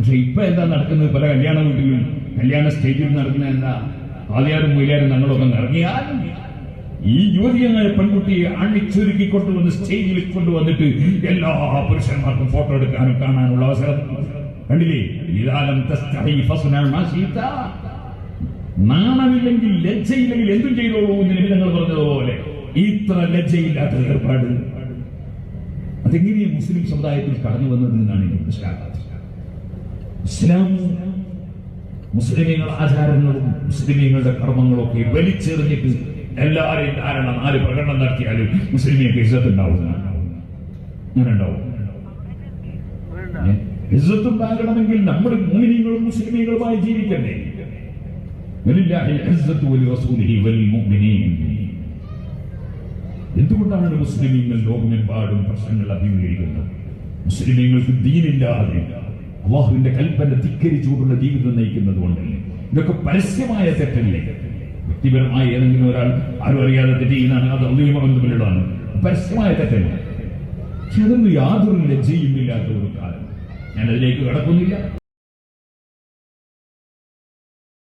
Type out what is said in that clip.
പക്ഷെ ഇപ്പൊ എന്താ നടക്കുന്നത്? പല കല്യാണ വീട്ടിലും കല്യാണ സ്റ്റേജിൽ നടക്കുന്ന എന്താ, ആദ്യാരും മൂലാരും ഞങ്ങളൊക്കെ ഇറങ്ങിയാൽ ഈ യുവതിയായ പെൺകുട്ടിയെ അണിച്ചൊരുക്കിക്കൊണ്ടുവന്ന് സ്റ്റേജിൽ കൊണ്ടുവന്നിട്ട് എല്ലാ പുരുഷന്മാർക്കും ഫോട്ടോ എടുക്കാനും കാണാനുള്ള അവസരം കണ്ടില്ലേ? നാണമില്ലെങ്കിൽ ലജ്ജയില്ലെങ്കിൽ എന്തും ചെയ്തോളൂ എന്ന് നിങ്ങൾ പറഞ്ഞതുപോലെ ഇത്ര ലജ്ജയില്ലാത്ത ഏർപ്പാട് അതെങ്ങനെയാണ് മുസ്ലിം സമുദായത്തിൽ കടന്നു വന്നത് എന്നാണ് എനിക്ക് മനസ്സിലാക്കാത്തത്. ഇസ്ലാം മുസ്ലിമീങ്ങൾ ആചാരങ്ങളും മുസ്ലിമീങ്ങളുടെ കർമ്മങ്ങളൊക്കെ വലിച്ചെറിഞ്ഞിട്ട് എല്ലാവരെയും ധാരണ 4 പ്രകടനം നടത്തിയാലും മുസ്ലിമിയൊക്കെ ഇസ്സത്ത് ഉണ്ടാവും. അങ്ങനെ ഉണ്ടാവും. ഇസ്സത്തുണ്ടാകണമെങ്കിൽ നമ്മുടെ മുഅ്മിനീങ്ങളും മുസ്ലിമീങ്ങളുമായി ജീവിക്കണ്ടേ? എന്തുകൊണ്ടാണ് മുസ്ലിമീങ്ങൾ ലോകമെമ്പാടും പ്രശ്നങ്ങൾ അഭിമുഖീകരിക്കുന്നത്? മുസ്ലിമീങ്ങൾക്ക് ദീനില്ലാതെ അല്ലാഹുവിന്റെ കൽപ്പന ധിക്കരിച്ചുകൊണ്ടുള്ള ജീവിതം നയിക്കുന്നത് കൊണ്ടല്ലേ? ഇതൊക്കെ പരസ്യമായ തെറ്റല്ലേ? വ്യക്തിപരമായ ഏതെങ്കിലും ഒരാൾ ആരും അറിയാതെ തെറ്റ് ചെയ്യുന്നതാണ്, അത് അള്ളാഹുവിനുള്ളതാണ്. പരസ്യമായ തെറ്റല്ല. പക്ഷെ അതൊന്നും യാതൊരു ലജ്ജയും ഇല്ലാത്ത ഒരു കാലം. ഞാനതിലേക്ക് കടക്കുന്നില്ല.